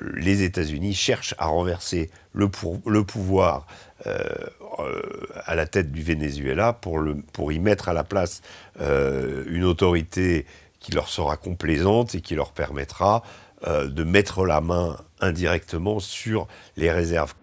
les États-Unis cherchent à renverser le pouvoir à la tête du Venezuela pour y mettre à la place une autorité qui leur sera complaisante et qui leur permettra de mettre la main indirectement sur les réserves.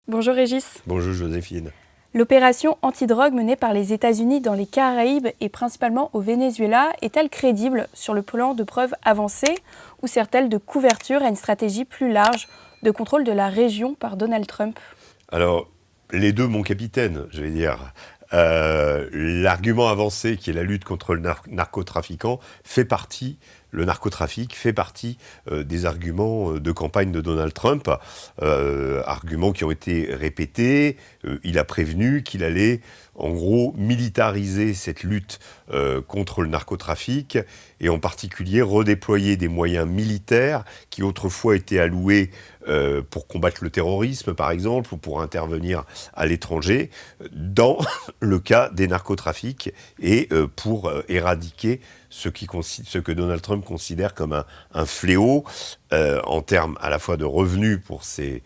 Bonjour Régis. Bonjour Joséphine. L'opération antidrogue menée par les États-Unis dans les Caraïbes et principalement au Venezuela est-elle crédible sur le plan de preuves avancées ou sert-elle de couverture à une stratégie plus large de contrôle de la région par Donald Trump? Alors, les deux, mon capitaine, je vais dire. L'argument avancé qui est la lutte contre le narcotrafiquant le narcotrafic fait partie des arguments de campagne de Donald Trump, arguments qui ont été répétés. Il a prévenu qu'il allait, en gros, militariser cette lutte contre le narcotrafic et en particulier redéployer des moyens militaires qui autrefois étaient alloués pour combattre le terrorisme, par exemple, ou pour intervenir à l'étranger, dans le cas des narcotrafics et pour éradiquer ce que Donald Trump considère comme un fléau en termes à la fois de revenus pour ces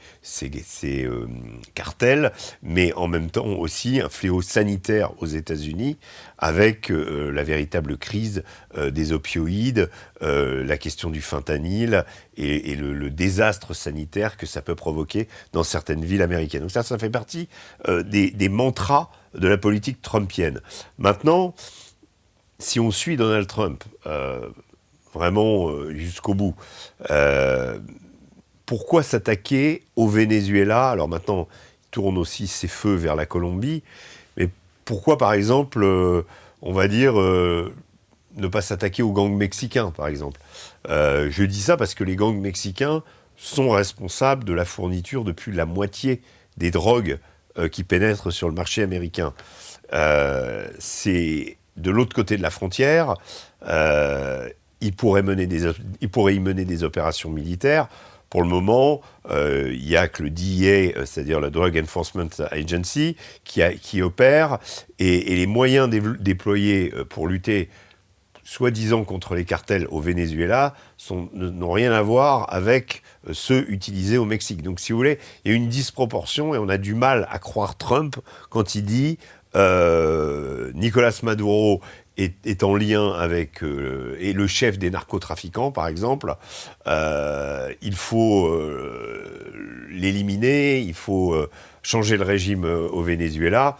cartels, mais en même temps aussi un fléau sanitaire aux États-Unis avec la véritable crise des opioïdes, la question du fentanyl et le désastre sanitaire que ça peut provoquer dans certaines villes américaines. Donc ça fait partie des mantras de la politique trumpienne. Maintenant, si on suit Donald Trump vraiment jusqu'au bout, pourquoi s'attaquer au Venezuela? Alors maintenant, il tourne aussi ses feux vers la Colombie, mais pourquoi, par exemple, on va dire, ne pas s'attaquer aux gangs mexicains, par exemple? Je dis ça parce que les gangs mexicains sont responsables de la fourniture de plus de la moitié des drogues qui pénètrent sur le marché américain. C'est de l'autre côté de la frontière, il pourrait y mener des opérations militaires. Pour le moment, il n'y a que le DEA, c'est-à-dire la Drug Enforcement Agency, qui opère, et les moyens déployés pour lutter soi-disant contre les cartels au Venezuela n'ont rien à voir avec ceux utilisés au Mexique. Donc si vous voulez, il y a une disproportion et on a du mal à croire Trump quand il dit Nicolás Maduro est en lien avec et le chef des narcotrafiquants, par exemple. Il faut l'éliminer, il faut changer le régime au Venezuela.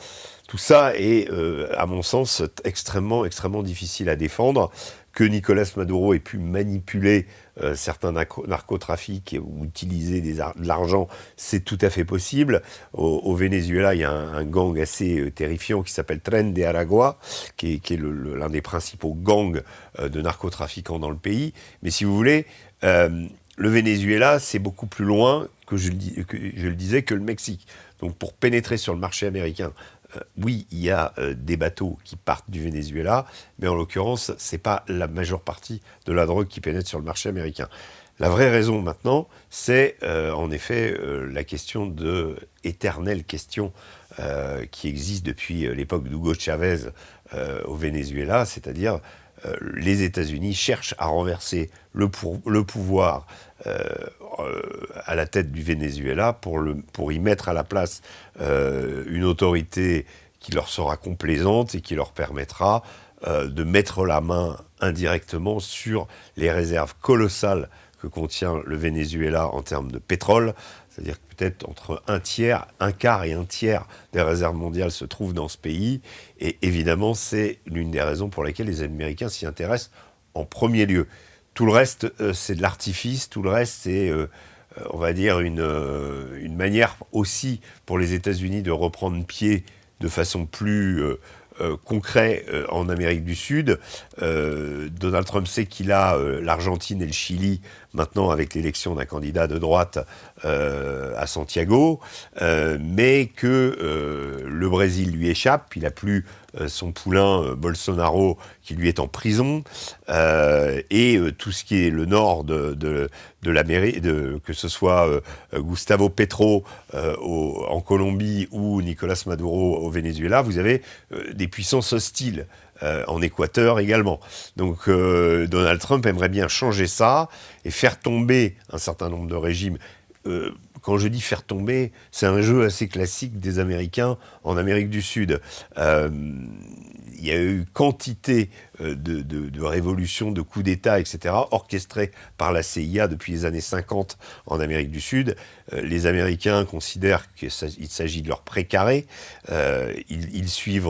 Tout ça est, à mon sens, extrêmement difficile à défendre. Que Nicolás Maduro ait pu manipuler certains narcotrafics ou utiliser de l'argent, c'est tout à fait possible. Au Venezuela, il y a un gang assez terrifiant qui s'appelle Tren de Aragua, qui est l'un des principaux gangs de narcotrafiquants dans le pays. Mais si vous voulez, le Venezuela, c'est beaucoup plus loin, que je le disais, que le Mexique. Donc pour pénétrer sur le marché américain, oui, il y a des bateaux qui partent du Venezuela, mais en l'occurrence, c'est pas la majeure partie de la drogue qui pénètre sur le marché américain. La vraie raison maintenant, c'est en effet éternelle question qui existe depuis l'époque d'Hugo Chavez au Venezuela, c'est-à-dire les États-Unis cherchent à renverser le pouvoir à la tête du Venezuela pour y mettre à la place une autorité qui leur sera complaisante et qui leur permettra de mettre la main indirectement sur les réserves colossales que contient le Venezuela en termes de pétrole. C'est-à-dire que peut-être entre un quart et un tiers des réserves mondiales se trouvent dans ce pays. Et évidemment, c'est l'une des raisons pour lesquelles les Américains s'y intéressent en premier lieu. Tout le reste, c'est de l'artifice. Tout le reste, c'est, on va dire, une manière aussi pour les États-Unis de reprendre pied de façon plus concrète en Amérique du Sud. Donald Trump sait qu'il a l'Argentine et le Chili maintenant avec l'élection d'un candidat de droite à Santiago, mais que le Brésil lui échappe. Il n'a plus son poulain Bolsonaro qui lui est en prison, et tout ce qui est le nord de l'Amérique, que ce soit Gustavo Petro en Colombie ou Nicolás Maduro au Venezuela, vous avez des puissances hostiles. En Équateur également. Donc Donald Trump aimerait bien changer ça et faire tomber un certain nombre de régimes. Quand je dis faire tomber, c'est un jeu assez classique des Américains en Amérique du Sud. Il y a eu quantité de révolutions, de coups d'État, etc., orchestrés par la CIA depuis les années 50 en Amérique du Sud. Les Américains considèrent qu'il s'agit de leur précaré. Ils suivent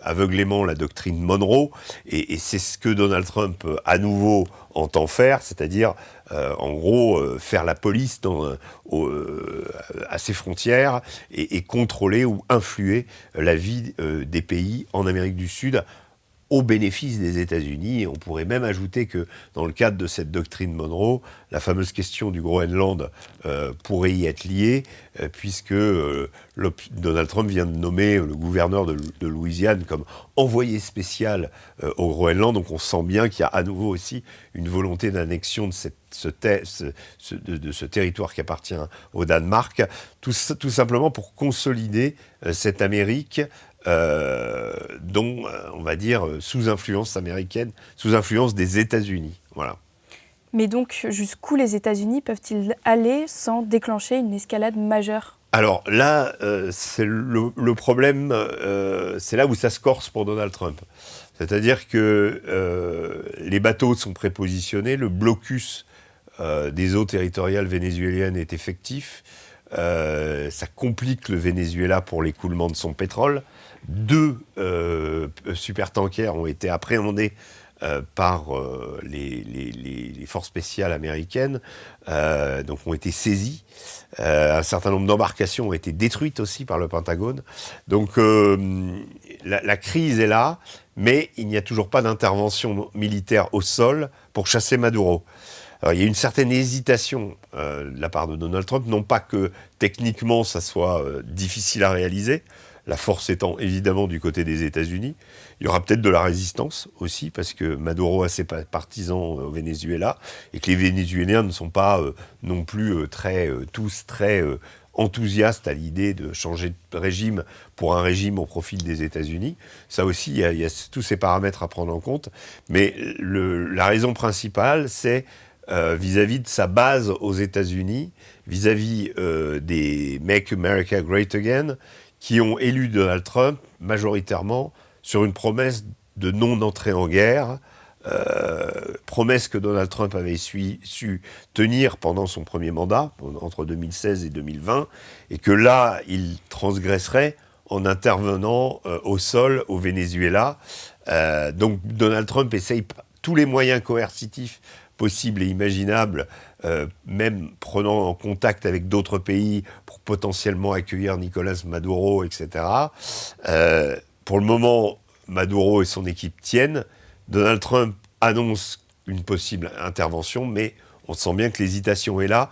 aveuglément la doctrine Monroe, et c'est ce que Donald Trump, à nouveau, entend faire, c'est-à-dire, en gros, faire la police à ses frontières et contrôler ou influer la vie des pays en Amérique du Sud au bénéfice des États-Unis. Et on pourrait même ajouter que dans le cadre de cette doctrine Monroe, la fameuse question du Groenland pourrait y être liée, puisque Donald Trump vient de nommer le gouverneur de Louisiane comme envoyé spécial au Groenland. Donc on sent bien qu'il y a à nouveau aussi une volonté d'annexion de ce territoire qui appartient au Danemark, tout simplement pour consolider cette Amérique dont, on va dire, sous influence américaine, sous influence des États-Unis. Voilà. Mais donc, jusqu'où les États-Unis peuvent-ils aller sans déclencher une escalade majeure ? Alors là, c'est le problème, c'est là où ça se corse pour Donald Trump. C'est-à-dire que les bateaux sont prépositionnés, le blocus des eaux territoriales vénézuéliennes est effectif. Ça complique le Venezuela pour l'écoulement de son pétrole. 2 supertankers ont été appréhendés par les forces spéciales américaines, donc ont été saisis. Un certain nombre d'embarcations ont été détruites aussi par le Pentagone. Donc la crise est là, mais il n'y a toujours pas d'intervention militaire au sol pour chasser Maduro. Alors, il y a une certaine hésitation de la part de Donald Trump, non pas que techniquement ça soit difficile à réaliser, la force étant évidemment du côté des États-Unis. Il y aura peut-être de la résistance aussi, parce que Maduro a ses partisans au Venezuela, et que les Vénézuéliens ne sont pas non plus tous très enthousiastes à l'idée de changer de régime pour un régime au profil des États-Unis. Ça aussi, il y a tous ces paramètres à prendre en compte. Mais la raison principale, c'est vis-à-vis de sa base aux États-Unis, vis-à-vis des Make America Great Again, qui ont élu Donald Trump majoritairement sur une promesse de non-entrée en guerre, promesse que Donald Trump avait su tenir pendant son premier mandat, entre 2016 et 2020, et que là, il transgresserait en intervenant au sol au Venezuela. Donc Donald Trump essaye tous les moyens coercitifs possibles et imaginables, même prenant en contact avec d'autres pays pour potentiellement accueillir Nicolás Maduro, etc. Pour le moment, Maduro et son équipe tiennent. Donald Trump annonce une possible intervention, mais on sent bien que l'hésitation est là,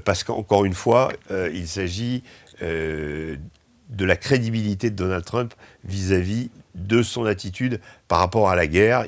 parce qu'encore une fois, il s'agit de la crédibilité de Donald Trump vis-à-vis de son attitude par rapport à la guerre.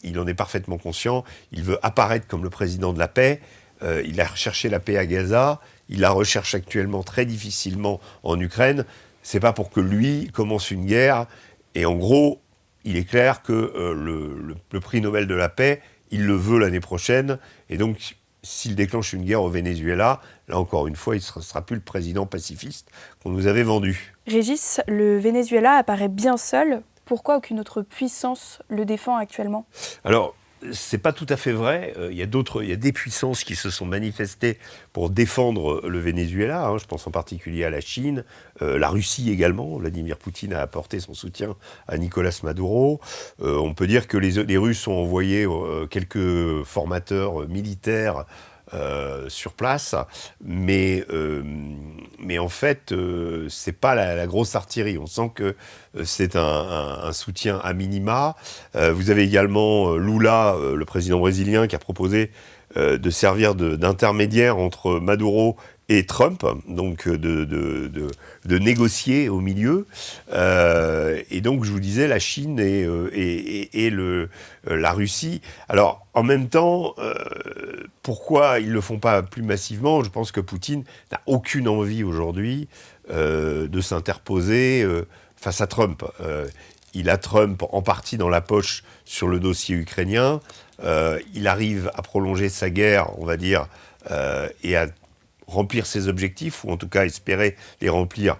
Il en est parfaitement conscient, il veut apparaître comme le président de la paix. Il a recherché la paix à Gaza, il la recherche actuellement très difficilement en Ukraine. C'est pas pour que lui commence une guerre, et en gros, il est clair que le prix Nobel de la paix, il le veut l'année prochaine, et donc s'il déclenche une guerre au Venezuela, là encore une fois, il ne sera plus le président pacifiste qu'on nous avait vendu. Régis, le Venezuela apparaît bien seul. Pourquoi aucune autre puissance le défend actuellement ? Alors, c'est pas tout à fait vrai. Il y a des puissances qui se sont manifestées pour défendre le Venezuela. Je pense en particulier à la Chine, la Russie également. Vladimir Poutine a apporté son soutien à Nicolás Maduro. On peut dire que les Russes ont envoyé quelques formateurs militaires sur place, mais en fait, c'est pas la grosse artillerie. On sent que c'est un soutien à minima. Vous avez également Lula, le président brésilien, qui a proposé de servir d'intermédiaire entre Maduro et Trump, donc de négocier au milieu. Et donc, je vous disais, la Chine et la Russie. Alors, en même temps, pourquoi ils ne le font pas plus massivement ? Je pense que Poutine n'a aucune envie aujourd'hui de s'interposer face à Trump. Il a Trump en partie dans la poche sur le dossier ukrainien. Il arrive à prolonger sa guerre, on va dire, et à remplir ses objectifs, ou en tout cas espérer les remplir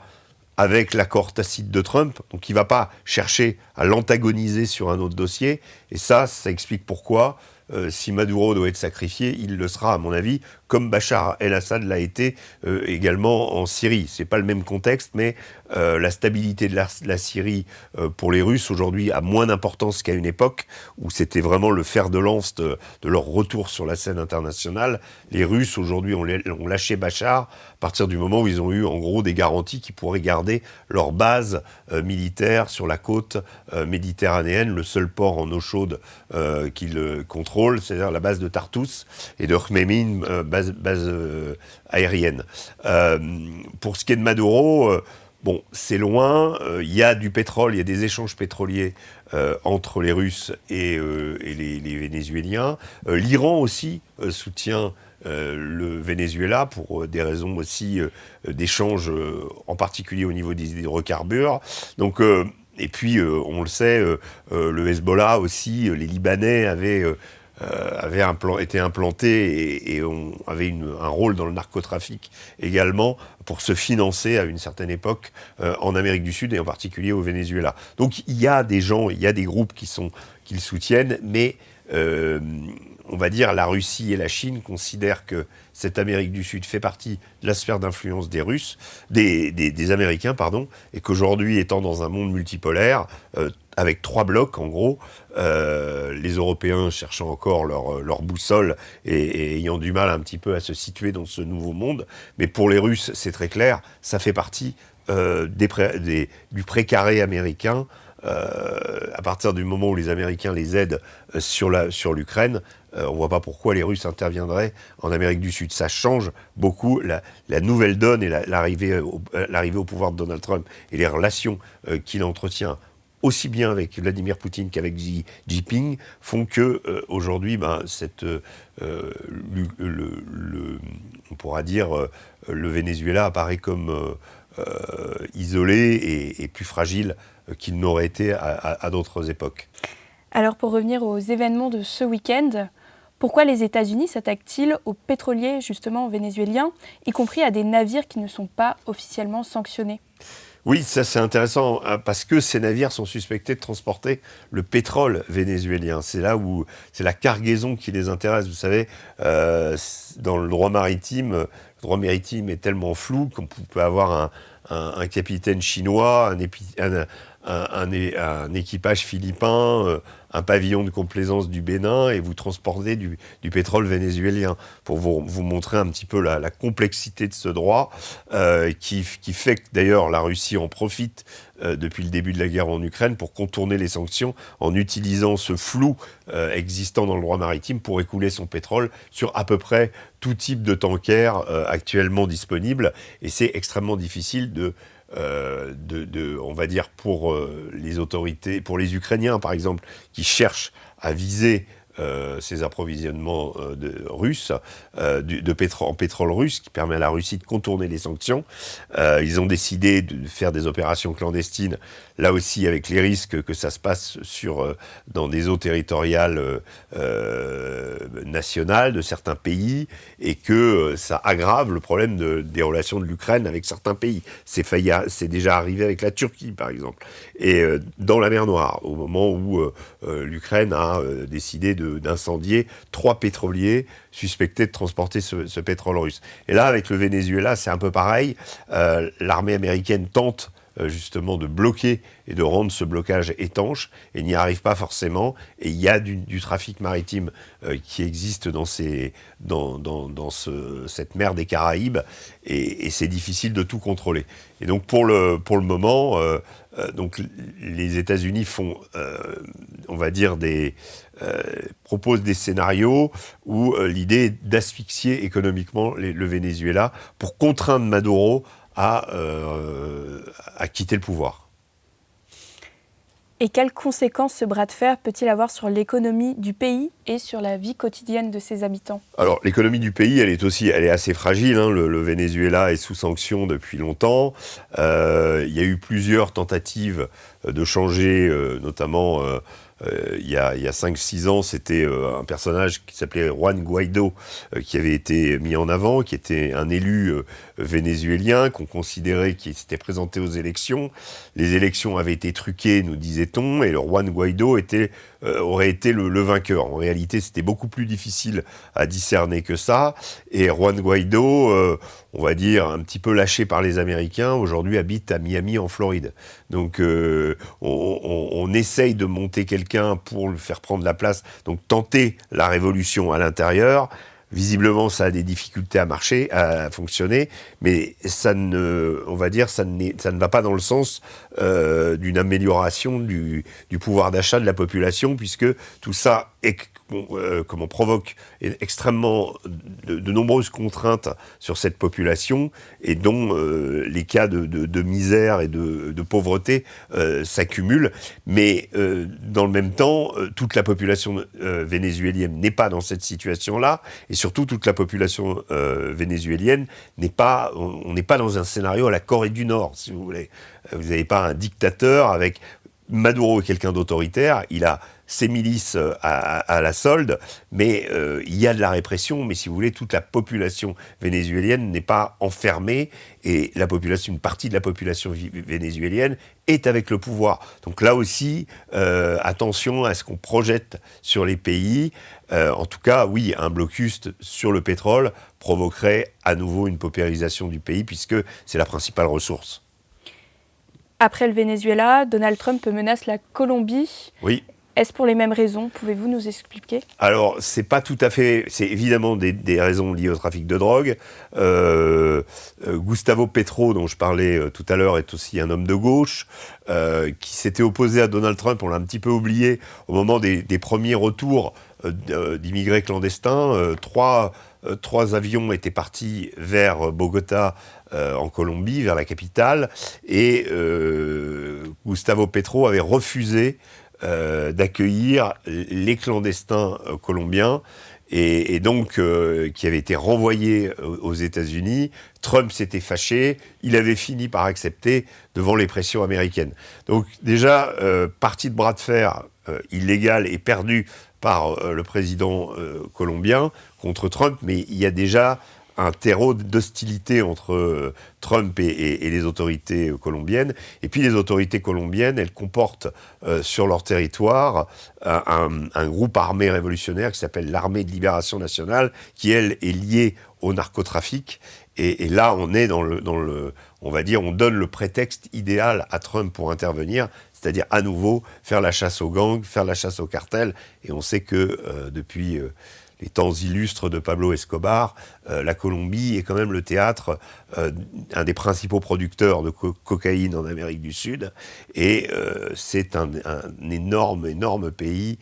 avec l'accord tacite de Trump. Donc il ne va pas chercher à l'antagoniser sur un autre dossier. Et ça explique pourquoi, si Maduro doit être sacrifié, il le sera, à mon avis, comme Bachar el-Assad l'a été également en Syrie. C'est pas le même contexte, mais la stabilité de la Syrie pour les Russes aujourd'hui a moins d'importance qu'à une époque où c'était vraiment le fer de lance de leur retour sur la scène internationale. Les Russes aujourd'hui ont lâché Bachar à partir du moment où ils ont eu en gros des garanties qu'ils pourraient garder leur base militaire sur la côte méditerranéenne, le seul port en eau chaude qu'ils contrôlent, c'est-à-dire la base de Tartous et de Khmeimim, base aérienne. Pour ce qui est de Maduro, bon, c'est loin. Il y a du pétrole, il y a des échanges pétroliers entre les Russes et les Vénézuéliens. L'Iran aussi soutient le Venezuela pour des raisons aussi d'échanges, en particulier au niveau des hydrocarbures. Donc, et puis, on le sait, le Hezbollah aussi, les Libanais avaient été implantés et avait un rôle dans le narcotrafic également pour se financer à une certaine époque en Amérique du Sud et en particulier au Venezuela. Donc il y a des gens, il y a des groupes qui le soutiennent, mais on va dire la Russie et la Chine considèrent que cette Amérique du Sud fait partie de la sphère d'influence des Russes, des Américains, pardon, et qu'aujourd'hui, étant dans un monde multipolaire, avec 3 blocs en gros, les Européens cherchant encore leur boussole et ayant du mal un petit peu à se situer dans ce nouveau monde, mais pour les Russes, c'est très clair, ça fait partie du précaré américain. À partir du moment où les Américains les aident sur l'Ukraine, on ne voit pas pourquoi les Russes interviendraient en Amérique du Sud. Ça change beaucoup la nouvelle donne et l'arrivée au pouvoir de Donald Trump et les relations qu'il entretient aussi bien avec Vladimir Poutine qu'avec Xi Jinping font que aujourd'hui, on pourra dire le Venezuela apparaît comme isolé et plus fragile qu'il n'aurait été à d'autres époques. Alors pour revenir aux événements de ce week-end, pourquoi les États-Unis s'attaquent-ils aux pétroliers justement vénézuéliens, y compris à des navires qui ne sont pas officiellement sanctionnés ? Oui, ça c'est intéressant, parce que ces navires sont suspectés de transporter le pétrole vénézuélien. C'est là où c'est la cargaison qui les intéresse. Vous savez, dans le droit maritime est tellement flou qu'on peut avoir un capitaine chinois, un équipage philippin, un pavillon de complaisance du Bénin et vous transportez du pétrole vénézuélien. Pour vous montrer un petit peu la complexité de ce droit qui fait que d'ailleurs la Russie en profite depuis le début de la guerre en Ukraine pour contourner les sanctions en utilisant ce flou existant dans le droit maritime pour écouler son pétrole sur à peu près tout type de tanker actuellement disponible. Et c'est extrêmement difficile on va dire pour les autorités, pour les Ukrainiens par exemple, qui cherchent à viser ces approvisionnements russes, en pétrole russe, qui permet à la Russie de contourner les sanctions. Ils ont décidé de faire des opérations clandestines, là aussi avec les risques que ça se passe dans des eaux territoriales nationales de certains pays, et que ça aggrave le problème des relations de l'Ukraine avec certains pays. C'est déjà arrivé avec la Turquie, par exemple, et dans la mer Noire, au moment où l'Ukraine a décidé d'incendier 3 pétroliers suspectés de transporter ce pétrole russe. Et là, avec le Venezuela, c'est un peu pareil. L'armée américaine tente justement de bloquer et de rendre ce blocage étanche, et n'y arrive pas forcément. Et il y a du trafic maritime qui existe dans cette mer des Caraïbes, et c'est difficile de tout contrôler. Et donc pour le moment, donc les États-Unis font, on va dire, proposent des scénarios où l'idée est d'asphyxier économiquement le Venezuela pour contraindre Maduro à quitter le pouvoir. Et quelles conséquences ce bras de fer peut-il avoir sur l'économie du pays et sur la vie quotidienne de ses habitants ? Alors, l'économie du pays, elle est assez fragile. Hein. Le Venezuela est sous sanction depuis longtemps. Il y a eu plusieurs tentatives de changer, notamment il y a 5-6 ans, c'était un personnage qui s'appelait Juan Guaido, qui avait été mis en avant, qui était un élu vénézuélien qu'on considérait qui s'était présenté aux élections. Les élections avaient été truquées, nous disait-on, et le Juan Guaido aurait été le vainqueur. En réalité, c'était beaucoup plus difficile à discerner que ça. Et Juan Guaido, on va dire un petit peu lâché par les Américains, aujourd'hui habite à Miami en Floride. Donc on essaye de monter quelqu'un pour le faire prendre la place, donc tenter la révolution à l'intérieur. Visiblement, ça a des difficultés à fonctionner, mais ça ne va pas dans le sens d'une amélioration du pouvoir d'achat de la population, puisque tout ça provoque extrêmement de nombreuses contraintes sur cette population, et dont les cas de misère et de pauvreté s'accumulent. Mais dans le même temps, toute la population vénézuélienne n'est pas dans cette situation-là, et surtout toute la population vénézuélienne on n'est pas dans un scénario à la Corée du Nord, si vous voulez. Vous n'avez pas un dictateur avec Maduro, quelqu'un d'autoritaire, il a ses milices à la solde, mais il y a de la répression, mais si vous voulez, toute la population vénézuélienne n'est pas enfermée, et une partie de la population vénézuélienne est avec le pouvoir. Donc là aussi, attention à ce qu'on projette sur les pays. En tout cas, oui, un blocus sur le pétrole provoquerait à nouveau une paupérisation du pays, puisque c'est la principale ressource. Après le Venezuela, Donald Trump menace la Colombie. Oui. Est-ce pour les mêmes raisons ? Pouvez-vous nous expliquer ? Alors, c'est pas tout à fait... C'est évidemment des raisons liées au trafic de drogue. Gustavo Petro, dont je parlais tout à l'heure, est aussi un homme de gauche qui s'était opposé à Donald Trump. On l'a un petit peu oublié au moment des premiers retours d'immigrés clandestins. Trois avions étaient partis vers Bogota, en Colombie, vers la capitale, et Gustavo Petro avait refusé d'accueillir les clandestins colombiens, et donc qui avaient été renvoyés aux États-Unis. Trump s'était fâché, il avait fini par accepter devant les pressions américaines. Donc déjà, partie de bras de fer illégal et perdu par le président colombien contre Trump, mais il y a déjà un terreau d'hostilité entre Trump et les autorités colombiennes. Et puis les autorités colombiennes, elles comportent sur leur territoire un groupe armé révolutionnaire qui s'appelle l'Armée de Libération Nationale, qui, elle, est liée au narcotrafic. Et là, on est on va dire, on donne le prétexte idéal à Trump pour intervenir, c'est-à-dire à nouveau faire la chasse aux gangs, faire la chasse aux cartels. Et on sait que depuis les temps illustres de Pablo Escobar, la Colombie est quand même le théâtre, un des principaux producteurs de cocaïne en Amérique du Sud, et c'est un énorme pays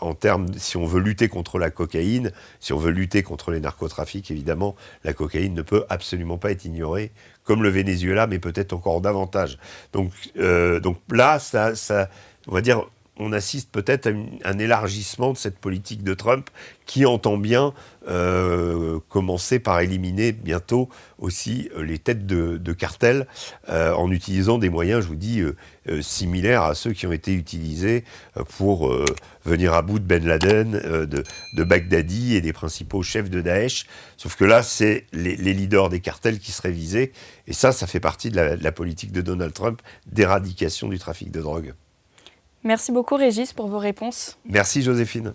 en termes, si on veut lutter contre la cocaïne, si on veut lutter contre les narcotrafics, évidemment, la cocaïne ne peut absolument pas être ignorée, comme le Venezuela, mais peut-être encore davantage. Donc là, ça, on va dire, on assiste peut-être à un élargissement de cette politique de Trump qui entend bien commencer par éliminer bientôt aussi les têtes de cartels en utilisant des moyens, je vous dis, similaires à ceux qui ont été utilisés pour venir à bout de Ben Laden, de Baghdadi et des principaux chefs de Daesh. Sauf que là, c'est les leaders des cartels qui seraient visés. Et ça fait partie de la politique de Donald Trump d'éradication du trafic de drogue. Merci beaucoup Régis pour vos réponses. Merci Joséphine.